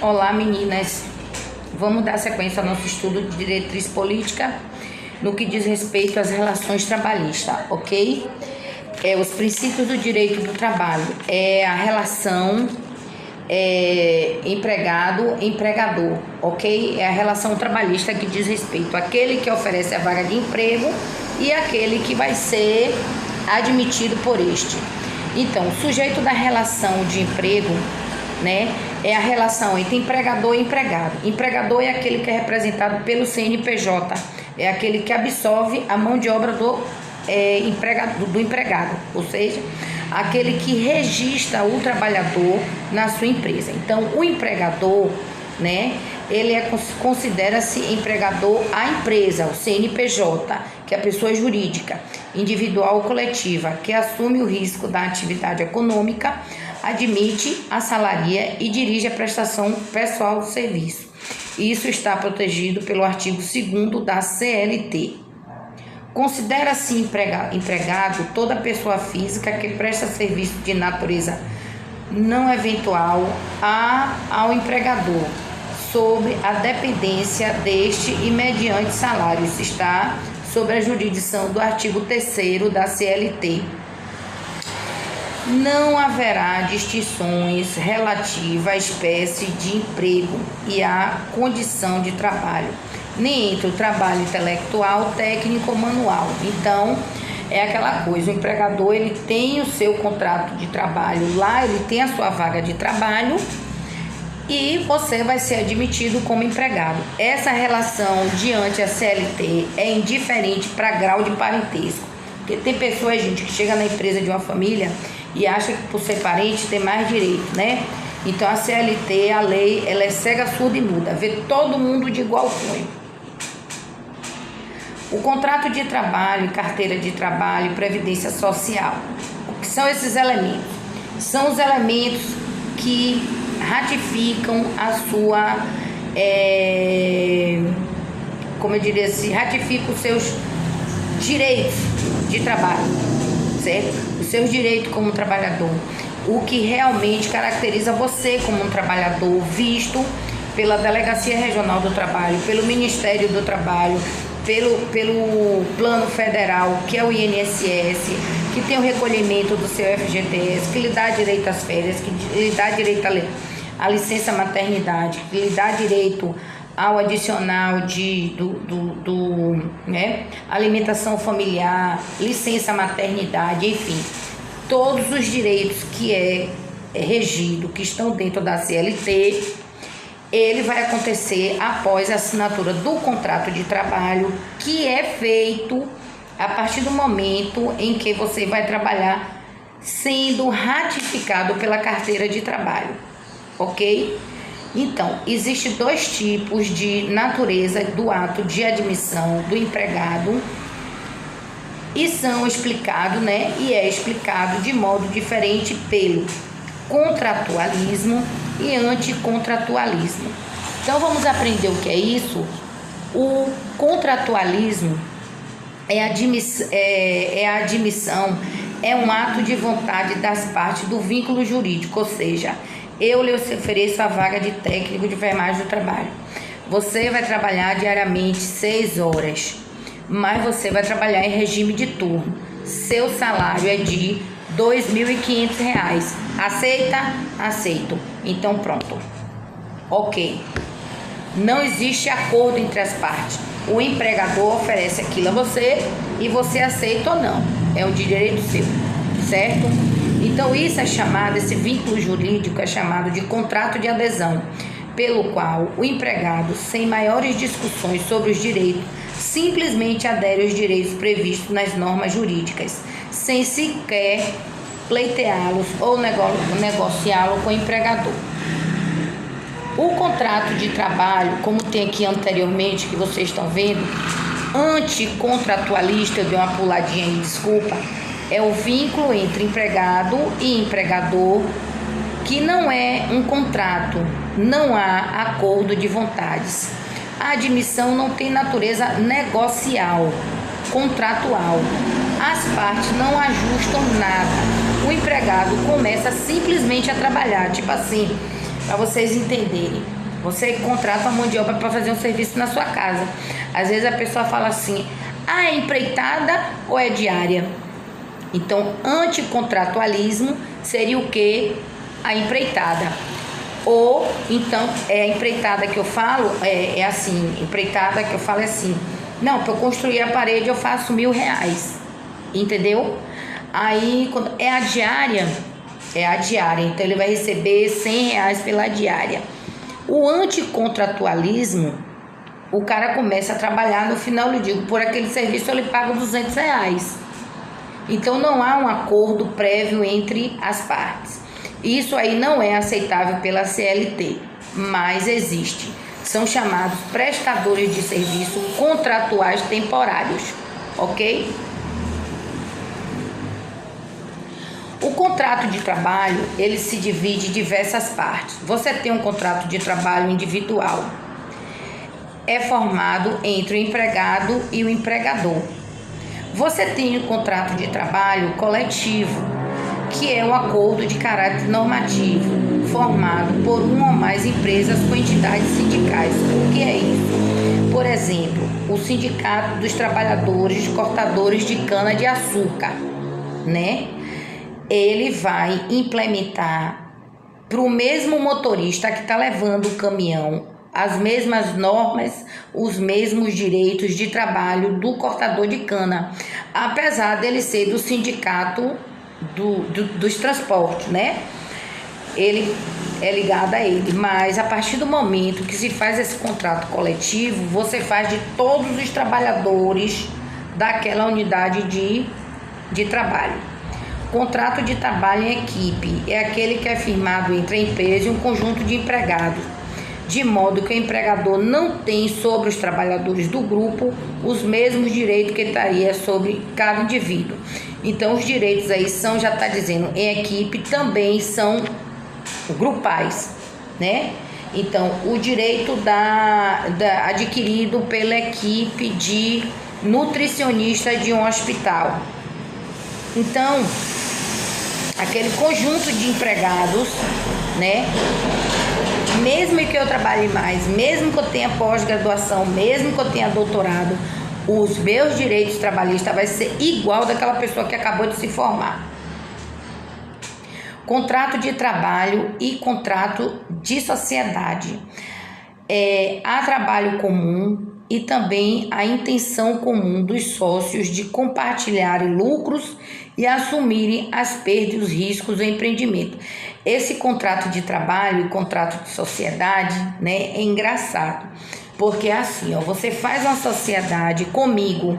Olá, meninas. Vamos dar sequência ao nosso estudo de diretriz política no que diz respeito às relações trabalhistas, ok? Os princípios do direito do trabalho é a relação empregado-empregador, ok? É a relação trabalhista que diz respeito àquele que oferece a vaga de emprego e aquele que vai ser admitido por este. Então, o sujeito da relação de emprego, né, é a relação entre empregador e empregado. Empregador é aquele que é representado pelo CNPJ, é aquele que absorve a mão de obra do empregado, ou seja, aquele que registra o trabalhador na sua empresa. Então, o empregador, né, ele considera-se empregador à empresa, o CNPJ, que é a pessoa jurídica, individual ou coletiva, que assume o risco da atividade econômica, admite, assalaria e dirige a prestação pessoal do serviço. Isso está protegido pelo artigo 2º da CLT. Considera-se empregado toda pessoa física que presta serviço de natureza não eventual ao empregador, sobre a dependência deste e mediante salário. Isso está sob a jurisdição do artigo 3º da CLT. Não haverá distinções relativas à espécie de emprego e à condição de trabalho, nem entre o trabalho intelectual, técnico ou manual. Então, é aquela coisa, o empregador ele tem o seu contrato de trabalho lá, ele tem a sua vaga de trabalho e você vai ser admitido como empregado. Essa relação diante a CLT é indiferente para grau de parentesco. Porque tem pessoas, gente, que chega na empresa de uma família e acha que por ser parente tem mais direito, né? Então a CLT, a lei, ela é cega, surda e muda, vê todo mundo de igual cunho. O contrato de trabalho, carteira de trabalho, previdência social. O que são esses elementos? São os elementos que ratificam a sua, como eu diria assim, ratificam os seus direitos de trabalho, certo? Os seus direitos como trabalhador. O que realmente caracteriza você como um trabalhador visto pela Delegacia Regional do Trabalho, pelo Ministério do Trabalho, pelo Plano Federal, que é o INSS, que tem o recolhimento do seu FGTS, que lhe dá direito às férias, que lhe dá direito à licença maternidade, que lhe dá direito ao adicional né, alimentação familiar, licença maternidade, enfim, todos os direitos que é regido, que estão dentro da CLT, ele vai acontecer após a assinatura do contrato de trabalho, que é feito a partir do momento em que você vai trabalhar sendo ratificado pela carteira de trabalho, ok? Então, existem dois tipos de natureza do ato de admissão do empregado e são explicados, né? E é explicado de modo diferente pelo contratualismo e anticontratualismo. Então, vamos aprender o que é isso? O contratualismo é a admissão, é um ato de vontade das partes do vínculo jurídico, ou seja, eu lhe ofereço a vaga de técnico de enfermagem do trabalho. Você vai trabalhar diariamente 6 horas, mas você vai trabalhar em regime de turno. Seu salário é de R$ 2.500. Aceita? Aceito. Então pronto. Ok. Não existe acordo entre as partes. O empregador oferece aquilo a você e você aceita ou não. É um direito seu, certo? Então isso é chamado, esse vínculo jurídico é chamado de contrato de adesão, pelo qual o empregado, sem maiores discussões sobre os direitos, simplesmente adere aos direitos previstos nas normas jurídicas, sem sequer pleiteá-los ou negociá-los com o empregador. O contrato de trabalho, como tem aqui anteriormente, que vocês estão vendo, anticontratualista, eu dei uma puladinha aí, desculpa, é o vínculo entre empregado e empregador, que não é um contrato, não há acordo de vontades. A admissão não tem natureza negocial, contratual. As partes não ajustam nada. O empregado começa simplesmente a trabalhar, tipo assim, para vocês entenderem. Você contrata uma mão de obra para fazer um serviço na sua casa. Às vezes a pessoa fala assim: ah, é empreitada ou é diária? Então, anticontratualismo seria o que? A empreitada. Ou, então, a empreitada que eu falo é assim, empreitada que eu falo é assim: não, para eu construir a parede eu faço R$1.000, entendeu? Aí, quando é a diária, então ele vai receber R$100 pela diária. O anticontratualismo, o cara começa a trabalhar, no final eu digo, por aquele serviço eu lhe pago R$200. Então não há um acordo prévio entre as partes. Isso aí não é aceitável pela CLT, mas existe. São chamados prestadores de serviço contratuais temporários, ok? O contrato de trabalho, ele se divide em diversas partes. Você tem um contrato de trabalho individual. É formado entre o empregado e o empregador. Você tem um contrato de trabalho coletivo, que é um acordo de caráter normativo, formado por uma ou mais empresas com entidades sindicais. O que é isso? Por exemplo, o Sindicato dos Trabalhadores Cortadores de Cana-de-Açúcar, né? Ele vai implementar para o mesmo motorista que está levando o caminhão as mesmas normas, os mesmos direitos de trabalho do cortador de cana, apesar dele ser do sindicato dos transportes, né? Ele é ligado a ele, mas a partir do momento que se faz esse contrato coletivo, você faz de todos os trabalhadores daquela unidade de trabalho. Contrato de trabalho em equipe é aquele que é firmado entre a empresa e um conjunto de empregados, de modo que o empregador não tem sobre os trabalhadores do grupo os mesmos direitos que estaria sobre cada indivíduo. Então, os direitos aí são, já está dizendo, em equipe, também são grupais, né? Então, o direito adquirido pela equipe de nutricionista de um hospital. Então, aquele conjunto de empregados, né? Mesmo que eu trabalhe mais, mesmo que eu tenha pós-graduação, mesmo que eu tenha doutorado, os meus direitos trabalhistas vai ser igual daquela pessoa que acabou de se formar. Contrato de trabalho e contrato de sociedade. Há trabalho comum e também a intenção comum dos sócios de compartilharem lucros e assumirem as perdas e os riscos do empreendimento. Esse contrato de trabalho e contrato de sociedade, né, é engraçado, porque assim, ó, você faz uma sociedade comigo,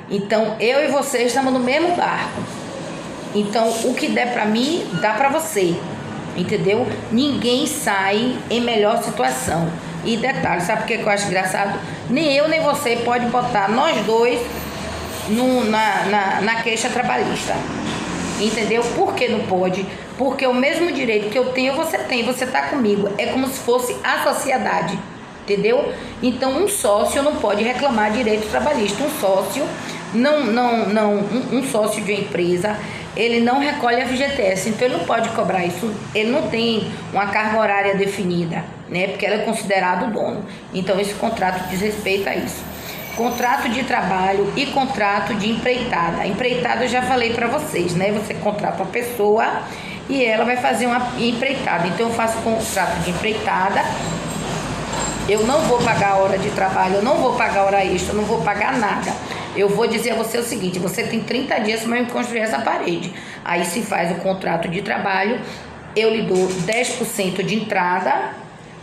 então eu e você estamos no mesmo barco, então o que der para mim, dá para você, entendeu? Ninguém sai em melhor situação. E detalhe, sabe o que eu acho engraçado? Nem eu nem você pode botar nós dois na queixa trabalhista, entendeu? Por que não pode? Porque o mesmo direito que eu tenho, você tem, você tá comigo. É como se fosse a sociedade, entendeu? Então, um sócio não pode reclamar direito trabalhista. Um sócio, um sócio de uma empresa, ele não recolhe a FGTS, então ele não pode cobrar isso, ele não tem uma carga horária definida, né? Porque ela é considerado dono. Então, esse contrato diz respeito a isso. Contrato de trabalho e contrato de empreitada. Empreitada eu já falei para vocês, né? Você contrata uma pessoa e ela vai fazer uma empreitada. Então eu faço contrato de empreitada, eu não vou pagar hora de trabalho, eu não vou pagar hora extra, eu não vou pagar nada. Eu vou dizer a você o seguinte: você tem 30 dias para me construir essa parede. Aí se faz o contrato de trabalho, eu lhe dou 10% de entrada,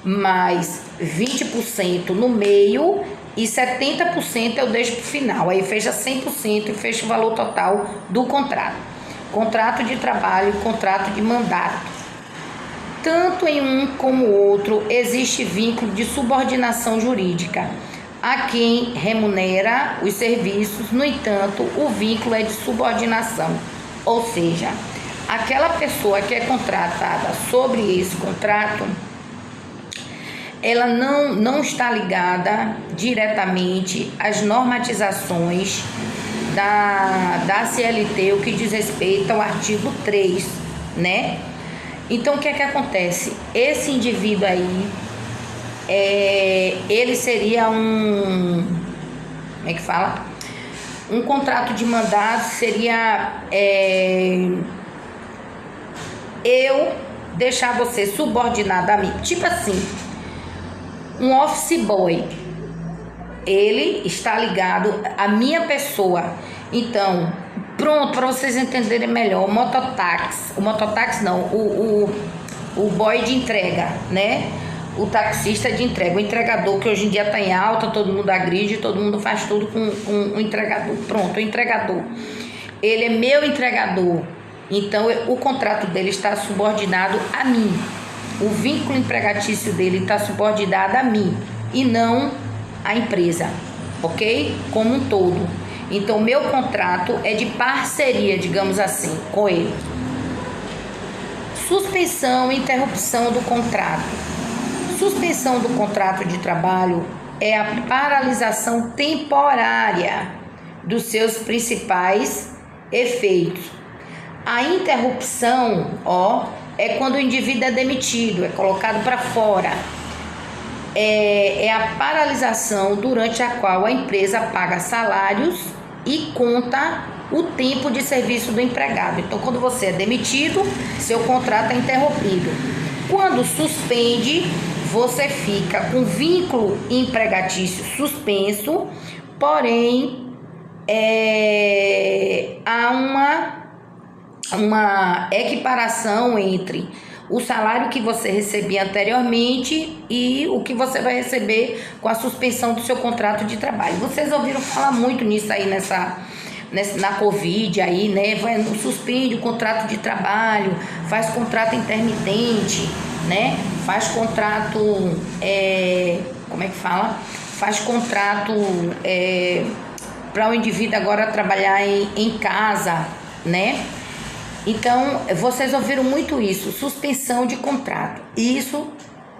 mais 20% no meio e 70% eu deixo para o final. Aí fecha 100% e fecha o valor total do contrato. Contrato de trabalho e contrato de mandato. Tanto em um como outro existe vínculo de subordinação jurídica a quem remunera os serviços. No entanto, o vínculo é de subordinação, ou seja, aquela pessoa que é contratada sobre esse contrato, ela não está ligada diretamente às normatizações da CLT, o que diz respeito ao artigo 3, né? Então, o que é que acontece? Esse indivíduo aí, ele seria como é que fala? Um contrato de mandado seria eu deixar você subordinado a mim. Tipo assim, um office boy, ele está ligado à minha pessoa. Então, pronto, para vocês entenderem melhor, o mototáxi não, o boy de entrega, né? O taxista de entrega, o entregador, que hoje em dia está em alta, todo mundo agride, todo mundo faz tudo com o entregador. Pronto, o entregador, ele é meu entregador, então o contrato dele está subordinado a mim, o vínculo empregatício dele está subordinado a mim e não à empresa, ok? Como um todo. Então, meu contrato é de parceria, digamos assim, com ele. Suspensão e interrupção do contrato. Suspensão do contrato de trabalho é a paralisação temporária dos seus principais efeitos. A interrupção, é quando o indivíduo é demitido, é colocado para fora. É a paralisação durante a qual a empresa paga salários e conta o tempo de serviço do empregado. Então, quando você é demitido, seu contrato é interrompido. Quando suspende, você fica com vínculo empregatício suspenso, porém há uma equiparação entre o salário que você recebia anteriormente e o que você vai receber com a suspensão do seu contrato de trabalho. Vocês ouviram falar muito nisso aí na Covid aí, né? Suspende o contrato de trabalho, faz contrato intermitente, né? Faz contrato, como é que fala? Faz contrato para o indivíduo agora trabalhar em casa, né? Então, vocês ouviram muito isso, suspensão de contrato. Isso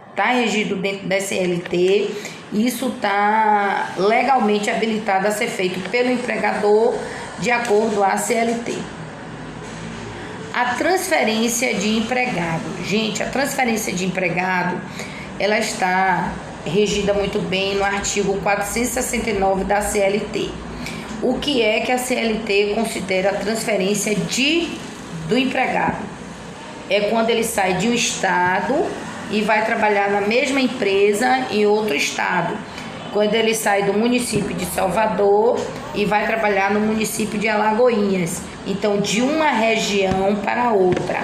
está regido dentro da CLT, isso está legalmente habilitado a ser feito pelo empregador de acordo à CLT. A transferência de empregado. Gente, a transferência de empregado, ela está regida muito bem no artigo 469 da CLT. O que é que a CLT considera a transferência do empregado? É quando ele sai de um estado e vai trabalhar na mesma empresa em outro estado. Quando ele sai do município de Salvador e vai trabalhar no município de Alagoinhas. Então, de uma região para outra.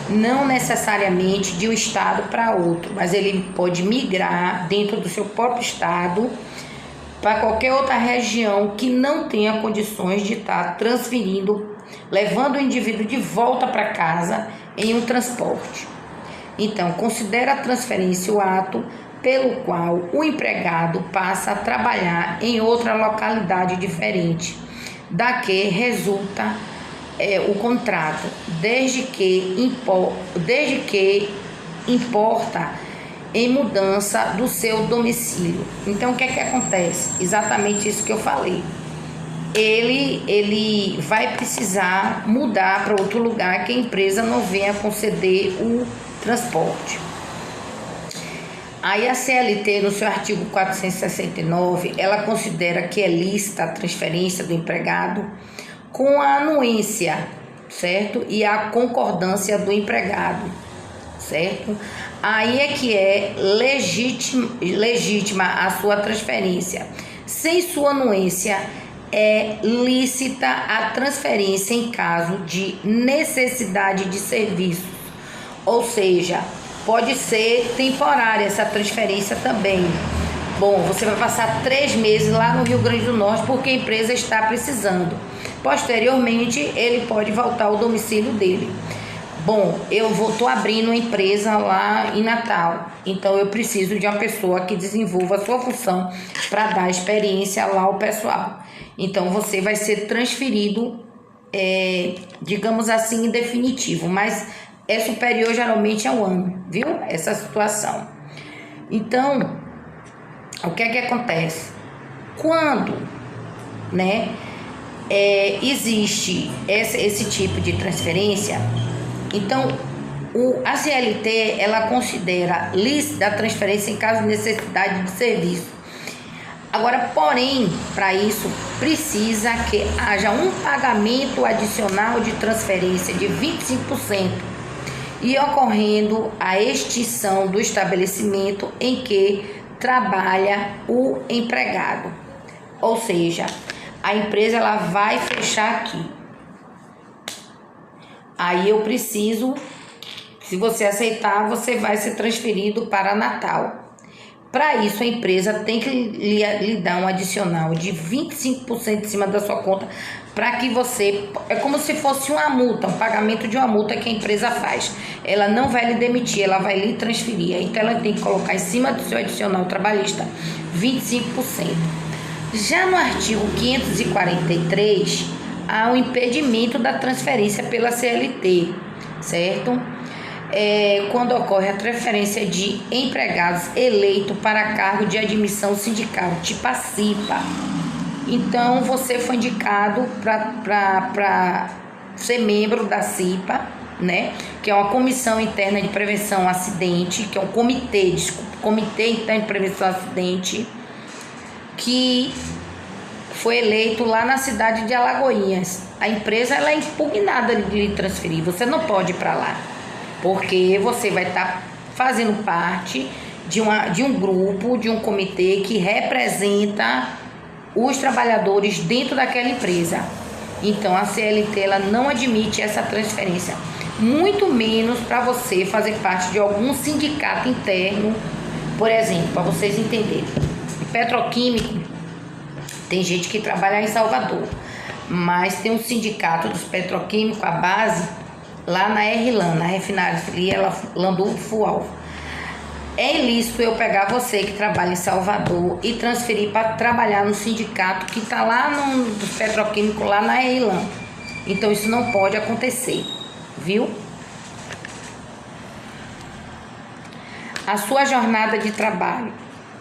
Não necessariamente de um estado para outro, mas ele pode migrar dentro do seu próprio estado para qualquer outra região que não tenha condições de estar transferindo, levando o indivíduo de volta para casa em um transporte. Então, considera a transferência o ato pelo qual o empregado passa a trabalhar em outra localidade diferente da que resulta o contrato, desde que importa em mudança do seu domicílio. Então, o que é que acontece? Exatamente isso que eu falei. Ele vai precisar mudar para outro lugar que a empresa não venha conceder o transporte. Aí a CLT, no seu artigo 469, ela considera que é lícita a transferência do empregado com a anuência, certo? E a concordância do empregado, certo? Aí é que é legítima a sua transferência. Sem sua anuência, é lícita a transferência em caso de necessidade de serviços. Ou seja, pode ser temporária essa transferência também. Bom, você vai passar 3 meses lá no Rio Grande do Norte porque a empresa está precisando. Posteriormente, ele pode voltar ao domicílio dele. Bom, eu estou abrindo uma empresa lá em Natal, então eu preciso de uma pessoa que desenvolva a sua função para dar experiência lá ao pessoal. Então, você vai ser transferido, digamos assim, em definitivo, mas é superior geralmente a 1 ano, viu? Essa situação. Então, o que é que acontece? Quando, né, existe esse tipo de transferência, então A CLT, ela considera lícita a transferência em caso de necessidade de serviço. Agora, porém, para isso, precisa que haja um pagamento adicional de transferência de 25% e ocorrendo a extinção do estabelecimento em que trabalha o empregado. Ou seja, a empresa ela vai fechar aqui. Aí eu preciso, se você aceitar, você vai ser transferido para Natal. Para isso, a empresa tem que lhe dar um adicional de 25% em cima da sua conta, para que você... É como se fosse uma multa, um pagamento de uma multa que a empresa faz. Ela não vai lhe demitir, ela vai lhe transferir. Então, ela tem que colocar em cima do seu adicional trabalhista 25%. Já no artigo 543, há o impedimento da transferência pela CLT, certo? Quando ocorre a transferência de empregados eleitos para cargo de admissão sindical, tipo a CIPA. Então, você foi indicado para ser membro da CIPA, né? Que é uma Comissão Interna de Prevenção ao Acidente, que é um comitê interno de prevenção ao acidente, que foi eleito lá na cidade de Alagoinhas. A empresa ela é impugnada de lhe transferir, você não pode ir para lá, porque você vai estar fazendo parte de um grupo, de um comitê que representa os trabalhadores dentro daquela empresa. Então, a CLT ela não admite essa transferência, muito menos para você fazer parte de algum sindicato interno. Por exemplo, para vocês entenderem, petroquímico, tem gente que trabalha em Salvador, mas tem um sindicato dos petroquímicos, a base, lá na RLAN, na refinaria Landulfo Fual. É ilícito eu pegar você que trabalha em Salvador e transferir para trabalhar no sindicato que está lá no petroquímico, lá na RLAN. Então isso não pode acontecer, viu? A sua jornada de trabalho.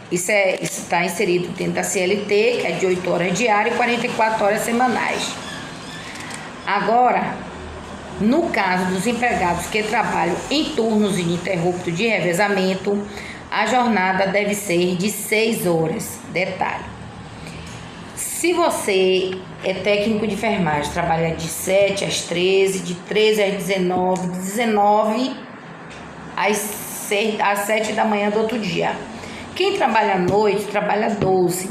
Isso está inserido dentro da CLT, que é de 8 horas diárias e 44 horas semanais. Agora, no caso dos empregados que trabalham em turnos ininterruptos de revezamento, a jornada deve ser de 6 horas. Detalhe: se você é técnico de enfermagem, trabalha de 7 às 13, de 13 às 19, de 19 às 7 da manhã do outro dia. Quem trabalha à noite, trabalha 12.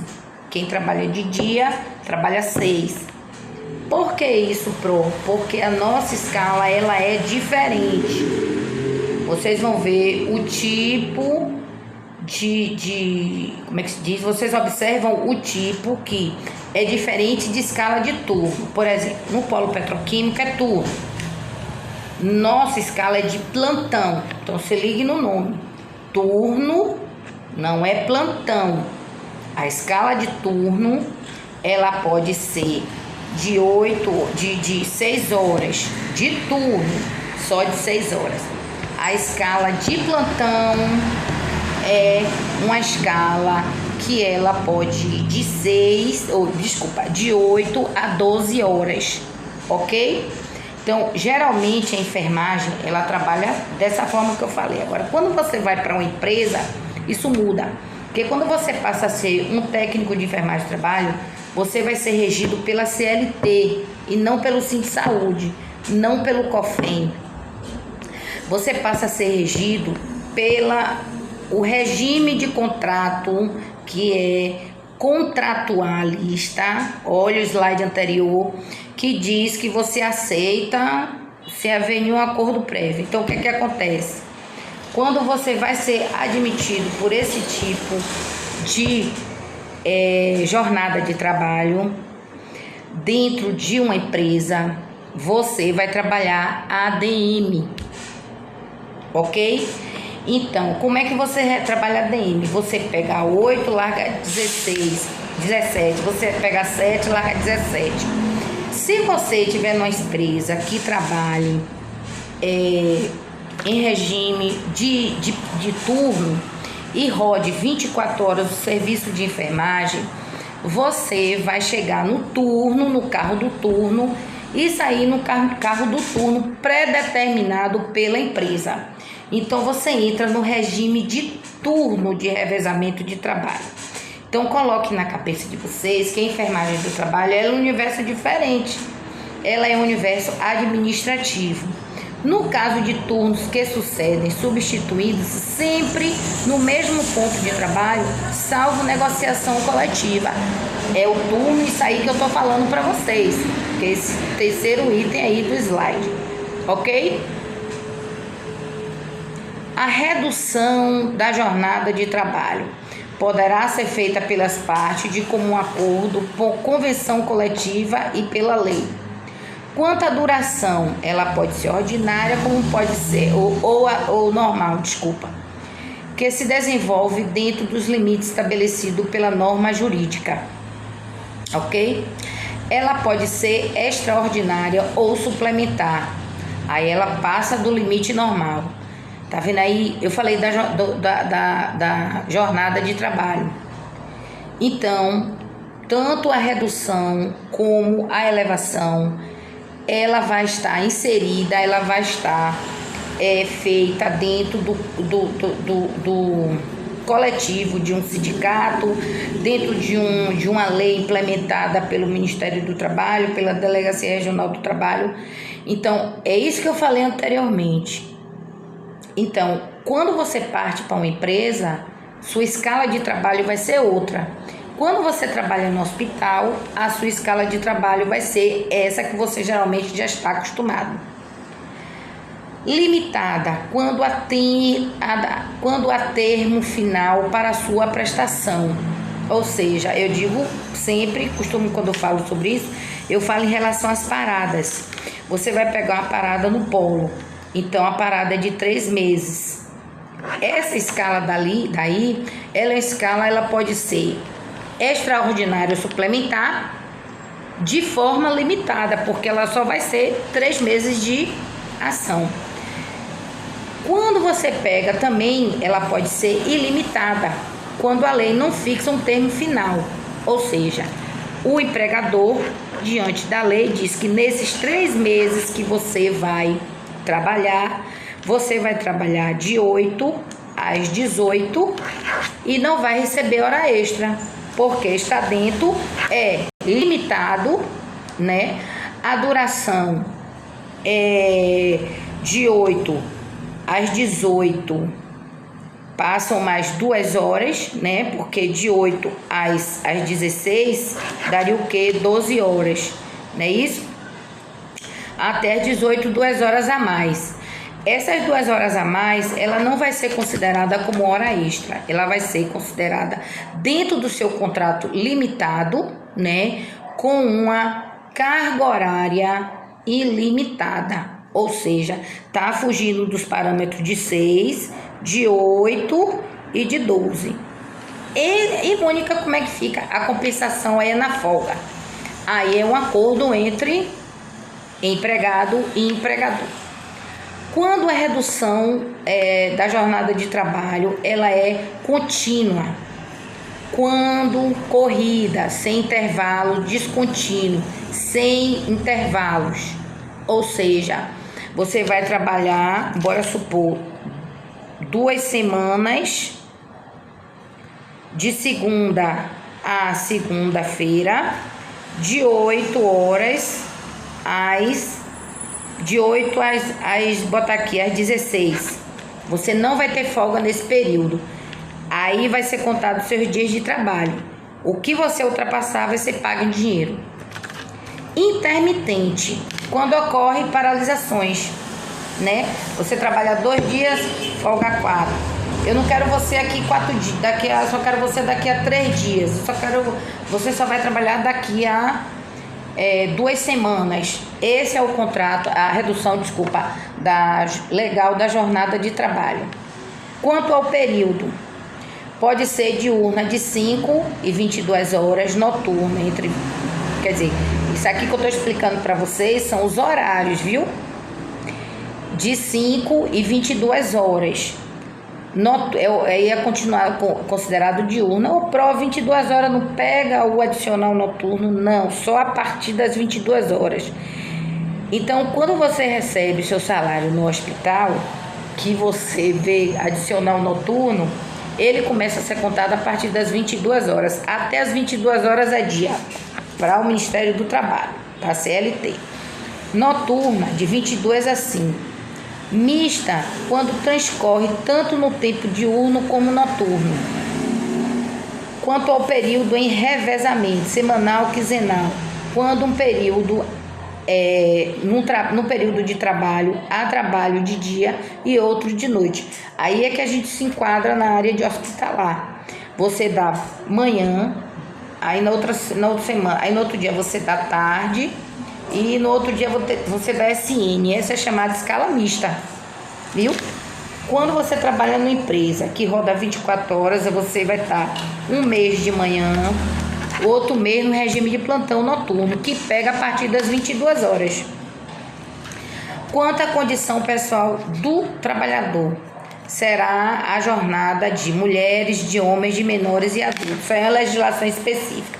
Quem trabalha de dia, trabalha 6. Por que isso, Pro? Porque a nossa escala, ela é diferente. Vocês vão ver o tipo como é que se diz? Vocês observam o tipo que é diferente de escala de turno. Por exemplo, no polo petroquímico é turno. Nossa escala é de plantão. Então, se ligue no nome. Turno não é plantão. A escala de turno, ela pode ser de 6 horas de turno, só de 6 horas. A escala de plantão é uma escala que ela pode ir de 8 a 12 horas, ok? Então, geralmente a enfermagem, ela trabalha dessa forma que eu falei. Agora, quando você vai para uma empresa, isso muda. Porque quando você passa a ser um técnico de enfermagem de trabalho, você vai ser regido pela CLT e não pelo Sindsaúde, não pelo COFEM. Você passa a ser regido o regime de contrato, que é contratualista. Olha o slide anterior, que diz que você aceita se haver um acordo prévio. Então, o que acontece? Quando você vai ser admitido por esse tipo de jornada de trabalho dentro de uma empresa, você vai trabalhar ADM, ok? Então, como é que você trabalha ADM? Você pega 8, larga 16, 17, você pega 7, larga 17. Se você estiver numa empresa que trabalhe em regime de turno e rode 24 horas o serviço de enfermagem, você vai chegar no turno, no carro do turno, Isso aí no cargo do turno pré-determinado pela empresa. Então você entra no regime de turno de revezamento de trabalho. Então coloque na cabeça de vocês que a enfermagem do trabalho é um universo diferente. Ela é um universo administrativo. No caso de turnos que sucedem, substituídos sempre no mesmo ponto de trabalho, salvo negociação coletiva. É o turno, isso aí que eu estou falando para vocês, que é esse terceiro item aí do slide, ok? A redução da jornada de trabalho poderá ser feita pelas partes de comum acordo, por convenção coletiva e pela lei. Quanto à duração, ela pode ser ordinária, como pode ser, ou normal, que se desenvolve dentro dos limites estabelecidos pela norma jurídica, ok? Ela pode ser extraordinária ou suplementar, aí ela passa do limite normal. Tá vendo aí? Eu falei da jornada de trabalho. Então, tanto a redução como a elevação, ela vai estar inserida, ela vai estar feita dentro do coletivo de um sindicato, dentro de uma lei implementada pelo Ministério do Trabalho, pela Delegacia Regional do Trabalho. Então, é isso que eu falei anteriormente. Então, quando você parte para uma empresa, sua escala de trabalho vai ser outra. Quando você trabalha no hospital, a sua escala de trabalho vai ser essa que você geralmente já está acostumado. Limitada, quando há termo final para a sua prestação. Ou seja, eu digo sempre, quando eu falo sobre isso, eu falo em relação às paradas. Você vai pegar uma parada no polo. Então, a parada é de 3 meses. Essa escala daí, ela pode ser extraordinária ou suplementar de forma limitada, porque ela só vai ser 3 meses de ação. Quando você pega também, ela pode ser ilimitada, quando a lei não fixa um termo final. Ou seja, o empregador, diante da lei, diz que nesses 3 meses que você vai trabalhar, você vai trabalhar de 8 às 18 e não vai receber hora extra, porque está dentro, é limitado, né? A duração é de 8 às 18, passam mais 2 horas, né? Porque de 8 às 16 daria o quê? 12 horas, não é isso? Até 18, 2 horas a mais. Essas 2 horas a mais, ela não vai ser considerada como hora extra. Ela vai ser considerada dentro do seu contrato limitado, né? Com uma carga horária ilimitada. Ou seja, tá fugindo dos parâmetros de 6, de 8 e de 12. E Mônica, como é que fica? A compensação é na folga. Aí é um acordo entre empregado e empregador. Quando a redução da jornada de trabalho, ela é contínua. Quando corrida, sem intervalo, descontínuo, sem intervalos. Ou seja, você vai trabalhar, bora supor, 2 semanas, de segunda a segunda-feira, de 8 horas de 8 botar aqui, às 16. Você não vai ter folga nesse período. Aí vai ser contado os seus dias de trabalho. O que você ultrapassar vai ser pago em dinheiro. Intermitente, quando ocorre paralisações, né? Você trabalha 2 dias, folga 4. Eu não quero você aqui 4 dias, só quero você daqui a 3 dias. Você só vai trabalhar daqui a 2 semanas. Esse é o contrato, a redução, legal da jornada de trabalho. Quanto ao período, pode ser diurna de 5 e 22 horas, noturna quer dizer, isso aqui que eu estou explicando para vocês são os horários, viu? De 5 e 22 horas. Ia continuar considerado diurno. O PRO 22 horas não pega o adicional noturno, não, só a partir das 22 horas. Então, quando você recebe seu salário no hospital, que você vê adicional noturno, ele começa a ser contado a partir das 22 horas. Até as 22 horas é dia para o Ministério do Trabalho, para a CLT. Noturna, de 22 a 5. Mista, quando transcorre tanto no tempo diurno como noturno. Quanto ao período em revezamento, semanal, quinzenal, quando um período no período de trabalho, há trabalho de dia e outro de noite. Aí é que a gente se enquadra na área de hospitalar. Você dá manhã, aí na outra semana, aí no outro dia você dá tarde e no outro dia você dá SN. Essa é chamada escala mista, viu? Quando você trabalha numa empresa que roda 24 horas, você vai estar um mês de manhã, outro mês no regime de plantão noturno, que pega a partir das 22 horas. Quanto à condição pessoal do trabalhador, será a jornada de mulheres, de homens, de menores e adultos. Isso é uma legislação específica.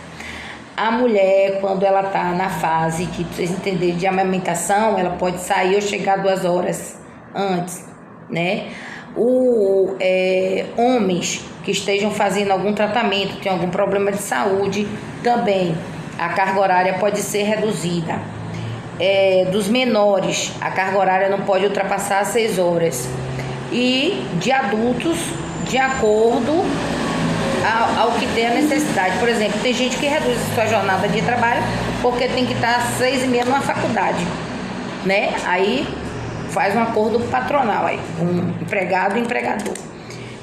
A mulher, quando ela está na fase de, vocês entenderem, de amamentação, ela pode sair ou chegar 2 horas antes, né? Homens que estejam fazendo algum tratamento, tem algum problema de saúde, também a carga horária pode ser reduzida. Dos menores, a carga horária não pode ultrapassar 6 horas. E de adultos, de acordo ao que tem a necessidade. Por exemplo, tem gente que reduz a sua jornada de trabalho porque tem que estar às 6h30 numa faculdade, né? Aí faz um acordo patronal aí, um empregado e empregador.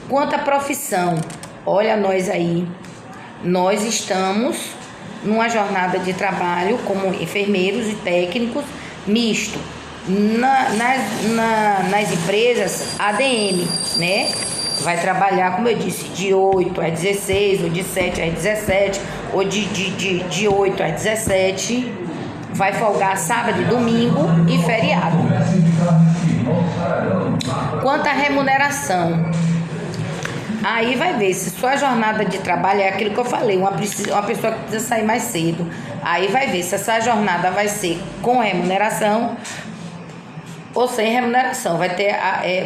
Quanto à profissão, olha nós aí, nós estamos numa jornada de trabalho como enfermeiros e técnicos misto. Nas empresas, ADM, né? Vai trabalhar, como eu disse, de 8 às 16, ou de 7 às 17, ou de 8 às 17. Vai folgar sábado, domingo e feriado. Quanto à remuneração, aí vai ver se sua jornada de trabalho é aquilo que eu falei, uma pessoa que precisa sair mais cedo. Aí vai ver se essa jornada vai ser com remuneração ou sem remuneração. Vai ter,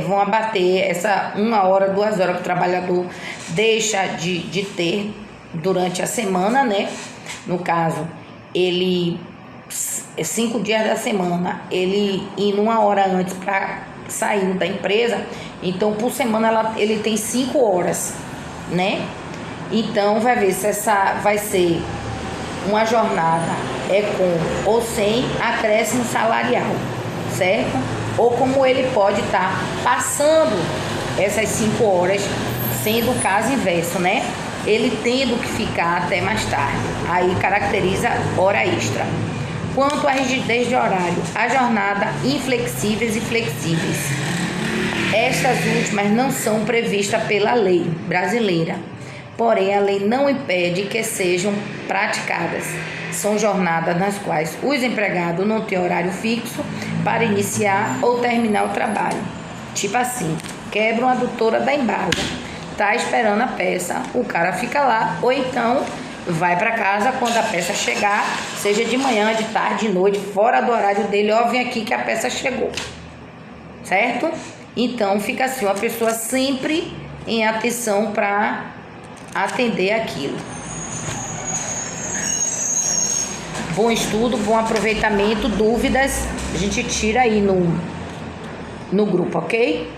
vão abater essa 1 hora, 2 horas que o trabalhador deixa de ter durante a semana, né? No caso, ele 5 dias da semana, ele indo 1 hora antes para sair da empresa, então por semana ele tem 5 horas, né? Então vai ver se essa vai ser uma jornada com ou sem acréscimo salarial, certo? Ou como ele pode estar passando essas 5 horas, sendo o caso inverso, né? Ele tendo que ficar até mais tarde, aí caracteriza hora extra. Quanto à rigidez de horário, a jornada inflexíveis e flexíveis. Estas últimas não são previstas pela lei brasileira, porém a lei não impede que sejam praticadas. São jornadas nas quais os empregados não têm horário fixo para iniciar ou terminar o trabalho. Tipo assim, quebra uma adutora da embasa, tá esperando a peça, o cara fica lá, ou então vai para casa quando a peça chegar, seja de manhã, de tarde, de noite, fora do horário dele, ó, vem aqui que a peça chegou, certo? Então fica assim, uma pessoa sempre em atenção para atender aquilo. Bom estudo, bom aproveitamento, dúvidas, a gente tira aí no grupo, ok?